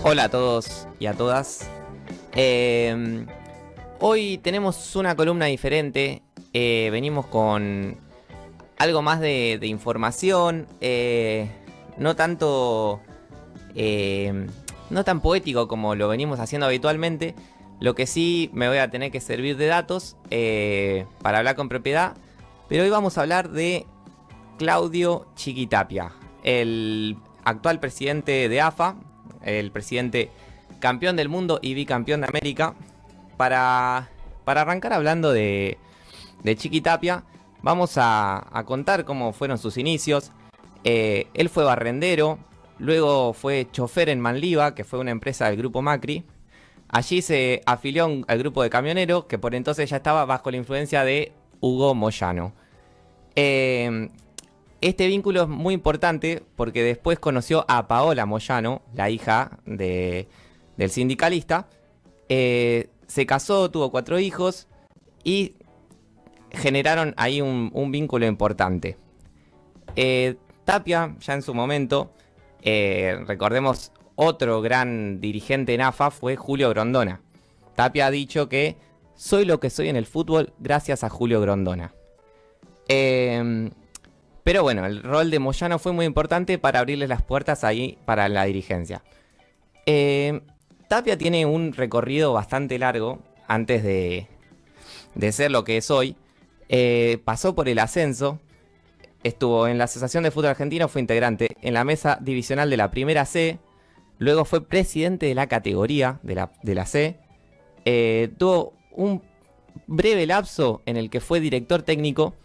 Hola a todos y a todas. Hoy tenemos una columna diferente. Venimos con algo más de información. No tanto. No tan poético como lo venimos haciendo habitualmente. Lo que sí me voy a tener que servir de datos para hablar con propiedad. Pero hoy vamos a hablar de Claudio Chiquitapia, el actual presidente de AFA, el presidente campeón del mundo y bicampeón de América. Para arrancar hablando de Chiquitapia, vamos a contar cómo fueron sus inicios. Él fue barrendero, luego fue chofer en Manliva, que fue una empresa del grupo Macri. Allí se afilió al grupo de camioneros, que por entonces ya estaba bajo la influencia de Hugo Moyano. Este vínculo es muy importante porque después conoció a Paola Moyano, la hija del sindicalista. Se casó, tuvo 4 hijos y generaron ahí un vínculo importante. Tapia, ya en su momento, recordemos, otro gran dirigente en AFA fue Julio Grondona. Tapia ha dicho que soy lo que soy en el fútbol gracias a Julio Grondona. Pero bueno, el rol de Moyano fue muy importante para abrirles las puertas ahí para la dirigencia. Tapia tiene un recorrido bastante largo antes de ser lo que es hoy. Pasó por el ascenso, estuvo en la Asociación de Fútbol Argentino, fue integrante en la mesa divisional de la Primera C, luego fue presidente de la categoría de la C, tuvo un breve lapso en el que fue director técnico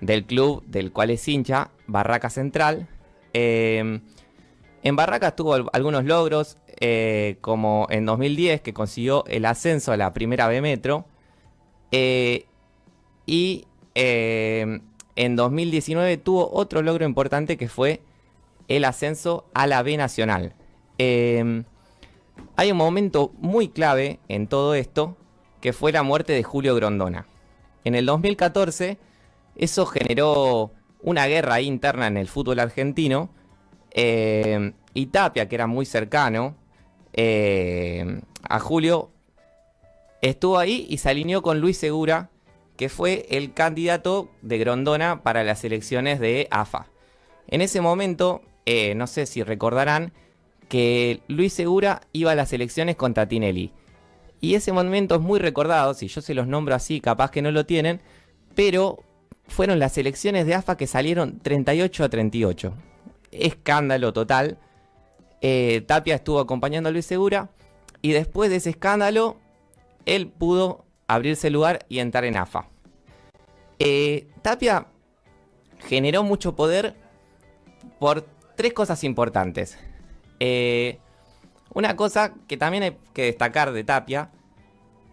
del club del cual es hincha, Barraca Central. En Barracas tuvo algunos logros, como en 2010 que consiguió el ascenso a la Primera B Metro, y en 2019 tuvo otro logro importante que fue el ascenso a la B Nacional. Hay un momento muy clave en todo esto que fue la muerte de Julio Grondona. En el 2014 eso generó una guerra interna en el fútbol argentino, y Tapia, que era muy cercano a Julio, estuvo ahí y se alineó con Luis Segura, que fue el candidato de Grondona para las elecciones de AFA. En ese momento, no sé si recordarán, que Luis Segura iba a las elecciones contra Tinelli. Y ese momento es muy recordado, si yo se los nombro así, capaz que no lo tienen, pero fueron las elecciones de AFA que salieron 38-38. Escándalo total. Tapia estuvo acompañando a Luis Segura y después de ese escándalo, él pudo abrirse lugar y entrar en AFA. Tapia generó mucho poder por 3 cosas importantes. Una cosa que también hay que destacar de Tapia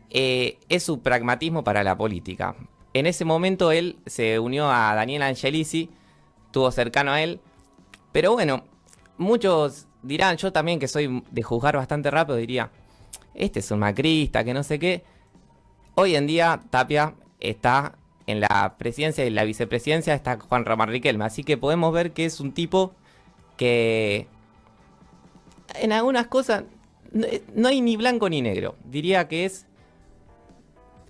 es su pragmatismo para la política. En ese momento él se unió a Daniel Angelici, estuvo cercano a él, pero bueno, muchos dirán, yo también que soy de juzgar bastante rápido, diría, este es un macrista, que no sé qué. Hoy en día Tapia está en la presidencia y en la vicepresidencia está Juan Román Riquelme, así que podemos ver que es un tipo que en algunas cosas no hay ni blanco ni negro. Diría que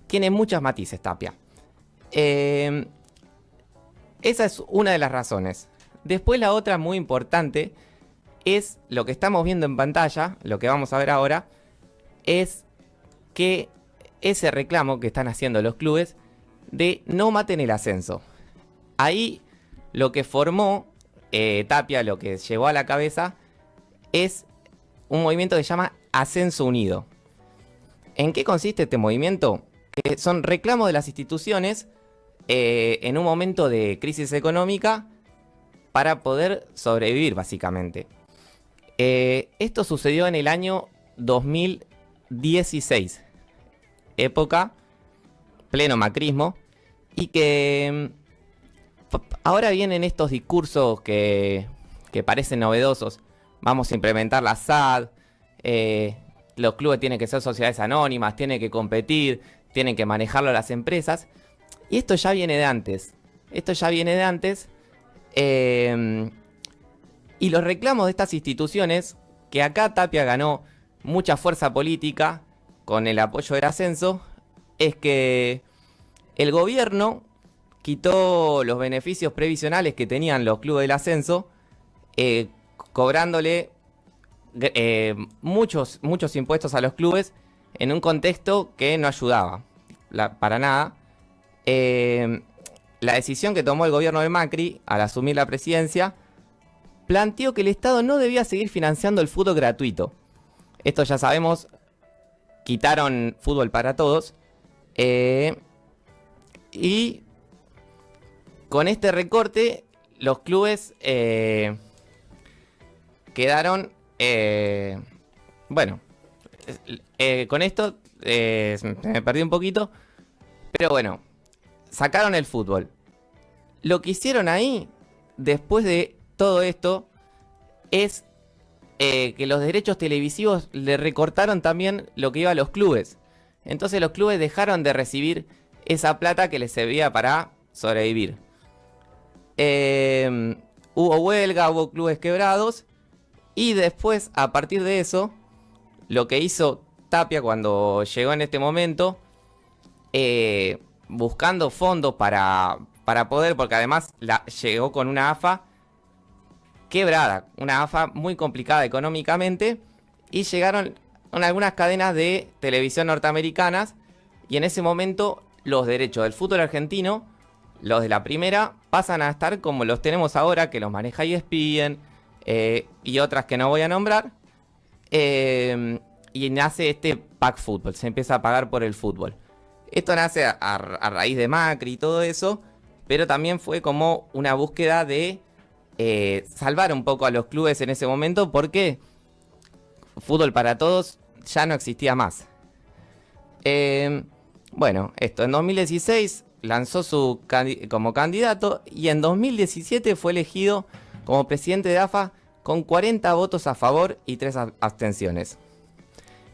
tiene muchos matices Tapia. Esa es una de las razones. Después la otra muy importante es lo que estamos viendo en pantalla, lo que vamos a ver ahora, es que ese reclamo que están haciendo los clubes de no maten el ascenso. Ahí lo que formó Tapia, lo que llevó a la cabeza, es un movimiento que se llama Ascenso Unido. ¿En qué consiste este movimiento? Que son reclamos de las instituciones en un momento de crisis económica para poder sobrevivir, básicamente. Esto sucedió en el año 2016, época pleno macrismo, y que ahora vienen estos discursos que parecen novedosos. Vamos a implementar la SAD, los clubes tienen que ser sociedades anónimas, tienen que competir, tienen que manejarlo las empresas. Y esto ya viene de antes. Y los reclamos de estas instituciones, que acá Tapia ganó mucha fuerza política con el apoyo del ascenso, es que el gobierno quitó los beneficios previsionales que tenían los clubes del ascenso, cobrándole muchos impuestos a los clubes en un contexto que no ayudaba para nada. La decisión que tomó el gobierno de Macri al asumir la presidencia planteó que el Estado no debía seguir financiando el fútbol gratuito. Esto ya sabemos, quitaron fútbol para todos. Y con este recorte, los clubes quedaron... bueno, con esto me perdí un poquito. Pero bueno, sacaron el fútbol. Lo que hicieron ahí, después de todo esto, es que los derechos televisivos le recortaron también lo que iba a los clubes. Entonces los clubes dejaron de recibir esa plata que les servía para sobrevivir. Hubo huelga, hubo clubes quebrados. Y después, a partir de eso, lo que hizo Tapia cuando llegó en este momento, buscando fondos para poder, porque además llegó con una AFA quebrada, una AFA muy complicada económicamente, y llegaron algunas cadenas de televisión norteamericanas, y en ese momento los derechos del fútbol argentino, los de la primera, pasan a estar como los tenemos ahora, que los maneja ESPN, y otras que no voy a nombrar, y nace este pack fútbol, se empieza a pagar por el fútbol. Esto nace a raíz de Macri y todo eso, pero también fue como una búsqueda de salvar un poco a los clubes en ese momento, porque fútbol para todos ya no existía más. Bueno, esto en 2016 lanzó como candidato, y en 2017 fue elegido como presidente de AFA con 40 votos a favor y 3 abstenciones.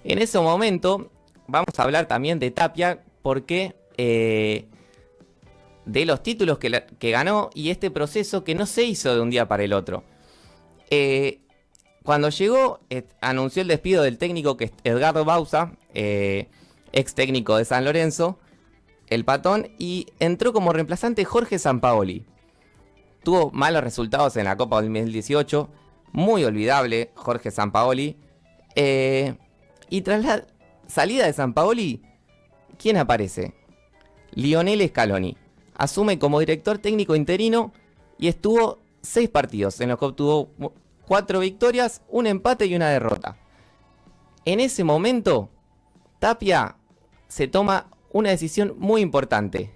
En ese momento vamos a hablar también de Tapia, porque de los títulos que ganó y este proceso que no se hizo de un día para el otro. Cuando llegó, anunció el despido del técnico, que es Edgardo Bauza, ex técnico de San Lorenzo, el Patón, y entró como reemplazante Jorge Sampaoli. Tuvo malos resultados en la Copa 2018, muy olvidable Jorge Sampaoli. Y tras la salida de Sampaoli, ¿quién aparece? Lionel Scaloni. Asume como director técnico interino y estuvo 6 partidos, en los que obtuvo 4 victorias, un empate y una derrota. En ese momento, Tapia se toma una decisión muy importante: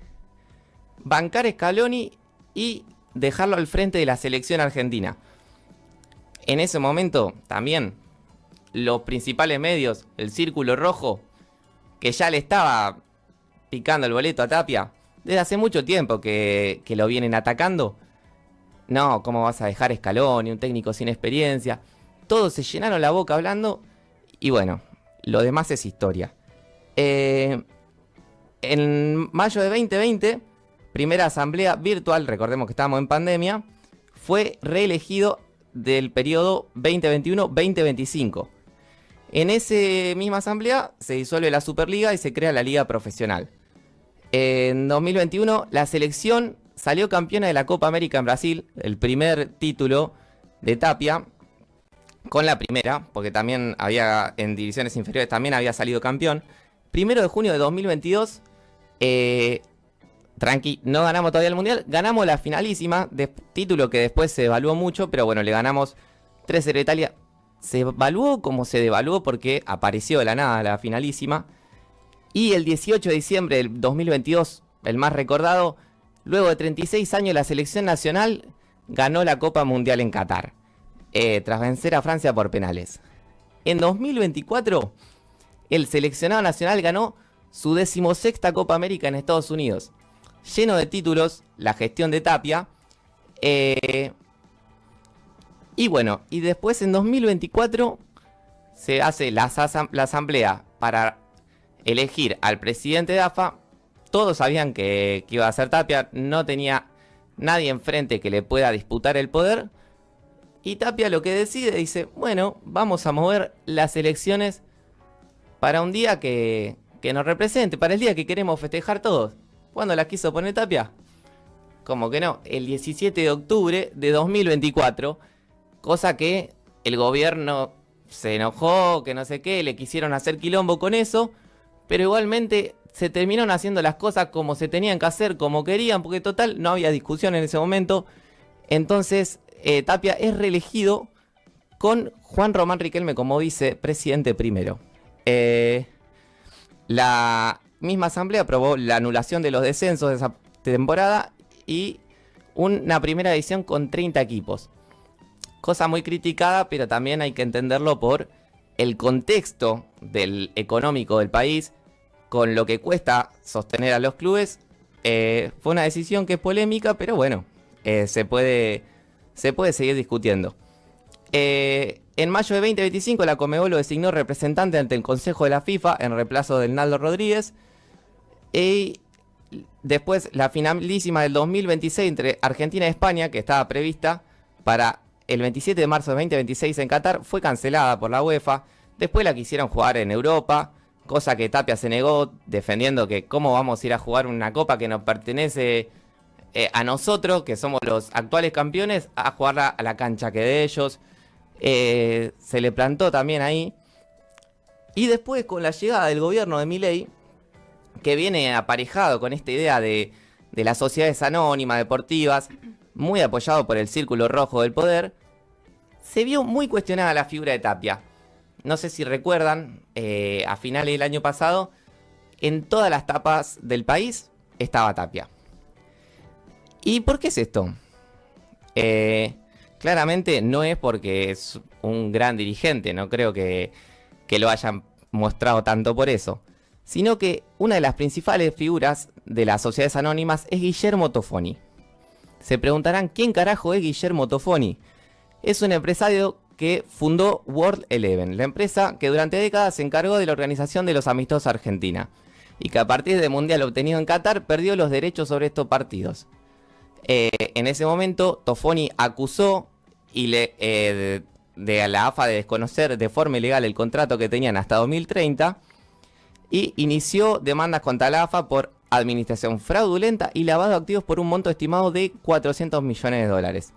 bancar a Scaloni y dejarlo al frente de la selección argentina. En ese momento también los principales medios, el Círculo Rojo, que ya le estaba picando el boleto a Tapia desde hace mucho tiempo que lo vienen atacando. No, ¿cómo vas a dejar a Scaloni, un técnico sin experiencia? Todos se llenaron la boca hablando, y bueno, lo demás es historia. En mayo de 2020, primera asamblea virtual, recordemos que estábamos en pandemia, fue reelegido del periodo 2021-2025. En esa misma asamblea se disuelve la Superliga y se crea la Liga Profesional. En 2021 la selección salió campeona de la Copa América en Brasil, el primer título de Tapia, con la primera, porque también había en divisiones inferiores también había salido campeón. 1 de junio de 2022, no ganamos todavía el Mundial, ganamos la finalísima, título que después se devaluó mucho, pero bueno, le ganamos 3-0 a Italia. Se evaluó como se devaluó porque apareció de la nada la finalísima. Y el 18 de diciembre del 2022, el más recordado, luego de 36 años la selección nacional ganó la Copa Mundial en Qatar, tras vencer a Francia por penales. En 2024, el seleccionado nacional ganó su 16ª Copa América en Estados Unidos. Lleno de títulos, la gestión de Tapia. Y bueno, y después en 2024 se hace la asamblea para elegir al presidente de AFA. Todos sabían que iba a ser Tapia, no tenía nadie enfrente que le pueda disputar el poder. Y Tapia lo que decide, dice, bueno, vamos a mover las elecciones para un día que nos represente, para el día que queremos festejar todos. ¿Cuándo las quiso poner Tapia? Como que no, el 17 de octubre de 2024, cosa que el gobierno se enojó, que no sé qué, le quisieron hacer quilombo con eso, pero igualmente se terminaron haciendo las cosas como se tenían que hacer, como querían, porque total no había discusión en ese momento. Entonces Tapia es reelegido con Juan Román Riquelme como vicepresidente primero. La misma asamblea aprobó la anulación de los descensos de esa temporada y una primera edición con 30 equipos. Cosa muy criticada, pero también hay que entenderlo por el contexto económico del país, con lo que cuesta sostener a los clubes. Fue una decisión que es polémica, pero bueno, se puede seguir discutiendo. En mayo de 2025 la Conmebol lo designó representante ante el Consejo de la FIFA en reemplazo del Naldo Rodríguez. Y después la finalísima del 2026 entre Argentina y España, que estaba prevista para el 27 de marzo de 2026 en Qatar, fue cancelada por la UEFA. Después la quisieron jugar en Europa, cosa que Tapia se negó, defendiendo que cómo vamos a ir a jugar una copa que nos pertenece a nosotros, que somos los actuales campeones, a jugarla a la cancha que de ellos. Se le plantó también ahí. Y después, con la llegada del gobierno de Milei, que viene aparejado con esta idea de las sociedades anónimas deportivas, muy apoyado por el Círculo Rojo del Poder, se vio muy cuestionada la figura de Tapia. No sé si recuerdan, a finales del año pasado, en todas las tapas del país estaba Tapia. ¿Y por qué es esto? Claramente no es porque es un gran dirigente, no creo que lo hayan mostrado tanto por eso, sino que una de las principales figuras de las sociedades anónimas es Guillermo Tofoni. Se preguntarán, ¿quién carajo es Guillermo Tofoni? Es un empresario que fundó World Eleven, la empresa que durante décadas se encargó de la organización de los amistosos Argentina, y que a partir del mundial obtenido en Qatar perdió los derechos sobre estos partidos. En ese momento Tofoni acusó de la AFA de desconocer de forma ilegal el contrato que tenían hasta 2030 y inició demandas contra la AFA por administración fraudulenta y lavado de activos por un monto estimado de 400 millones de dólares.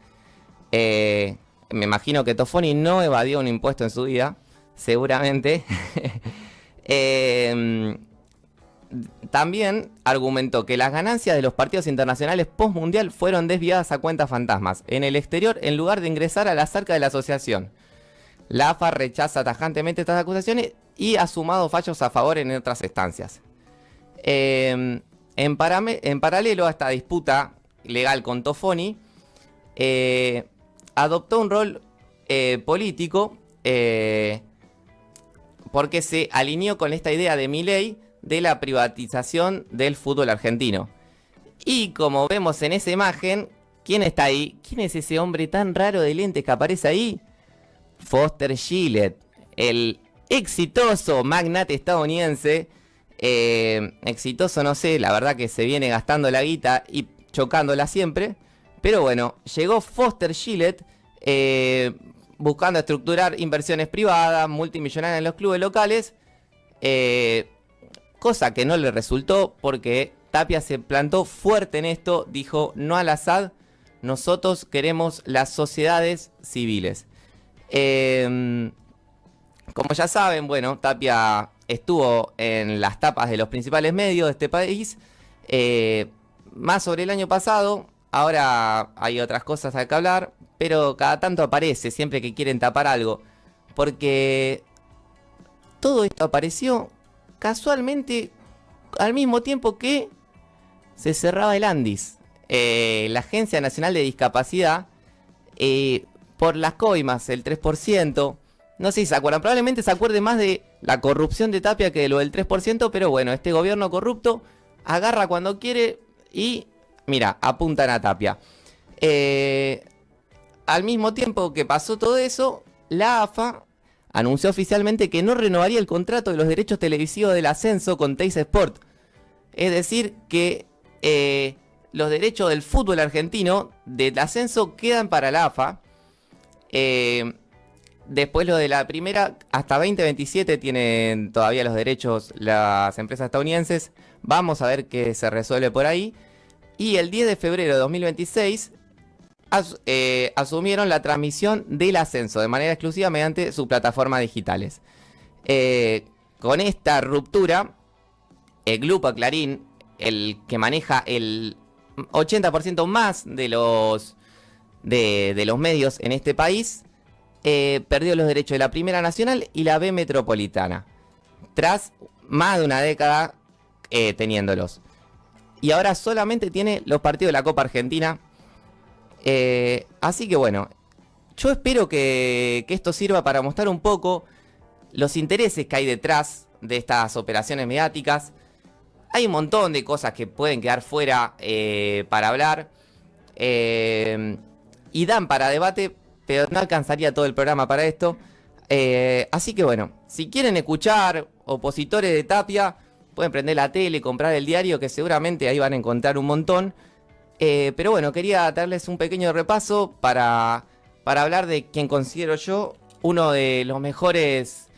Me imagino que Tofoni no evadió un impuesto en su vida, seguramente. También argumentó que las ganancias de los partidos internacionales post-mundial fueron desviadas a cuentas fantasmas en el exterior en lugar de ingresar a las arcas de la asociación. La AFA rechaza tajantemente estas acusaciones y ha sumado fallos a favor en otras instancias. En paralelo a esta disputa legal con Tofoni, adoptó un rol político porque se alineó con esta idea de Milei de la privatización del fútbol argentino. Y como vemos en esa imagen, ¿quién está ahí? ¿Quién es ese hombre tan raro de lentes que aparece ahí? Foster Gillett, el exitoso magnate estadounidense. Exitoso no sé, la verdad que se viene gastando la guita y chocándola siempre. Pero bueno, llegó Foster Gillett buscando estructurar inversiones privadas, multimillonarias en los clubes locales. Cosa que no le resultó porque Tapia se plantó fuerte en esto, dijo no al Assad, nosotros queremos las sociedades civiles. Como ya saben, bueno, Tapia estuvo en las tapas de los principales medios de este país, más sobre el año pasado, ahora hay otras cosas a que hablar, pero cada tanto aparece siempre que quieren tapar algo, porque todo esto apareció casualmente al mismo tiempo que se cerraba el ANDIS, la Agencia Nacional de Discapacidad, por las coimas, el 3%. No sé si se acuerdan, probablemente se acuerde más de la corrupción de Tapia que de lo del 3%, pero bueno, este gobierno corrupto agarra cuando quiere y, mira, apuntan a Tapia. Al mismo tiempo que pasó todo eso, la AFA anunció oficialmente que no renovaría el contrato de los derechos televisivos del ascenso con Teis Sport. Es decir, que los derechos del fútbol argentino del ascenso quedan para la AFA. después lo de la primera, hasta 2027 tienen todavía los derechos las empresas estadounidenses. Vamos a ver qué se resuelve por ahí. Y el 10 de febrero de 2026 asumieron la transmisión del ascenso de manera exclusiva mediante sus plataformas digitales. Con esta ruptura, el Grupo Clarín, el que maneja el 80% más de los medios en este país, perdió los derechos de la Primera Nacional y la B Metropolitana, tras más de una década teniéndolos. Y ahora solamente tiene los partidos de la Copa Argentina. Así que bueno, yo espero que esto sirva para mostrar un poco los intereses que hay detrás de estas operaciones mediáticas. Hay un montón de cosas que pueden quedar fuera para hablar y dan para debate, pero no alcanzaría todo el programa para esto. Así que bueno, si quieren escuchar opositores de Tapia, pueden prender la tele, comprar el diario, que seguramente ahí van a encontrar un montón. Pero bueno, quería darles un pequeño repaso para hablar de quien considero yo uno de los mejores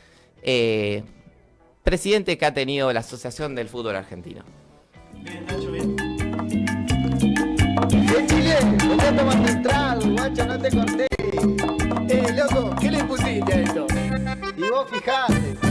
presidentes que ha tenido la Asociación del Fútbol Argentino. Bien, Nacho, bien. Chile, ¿por qué tomaste el trago, guacho? No te corté. Loco, ¿qué le pusiste a esto? Y vos fijate.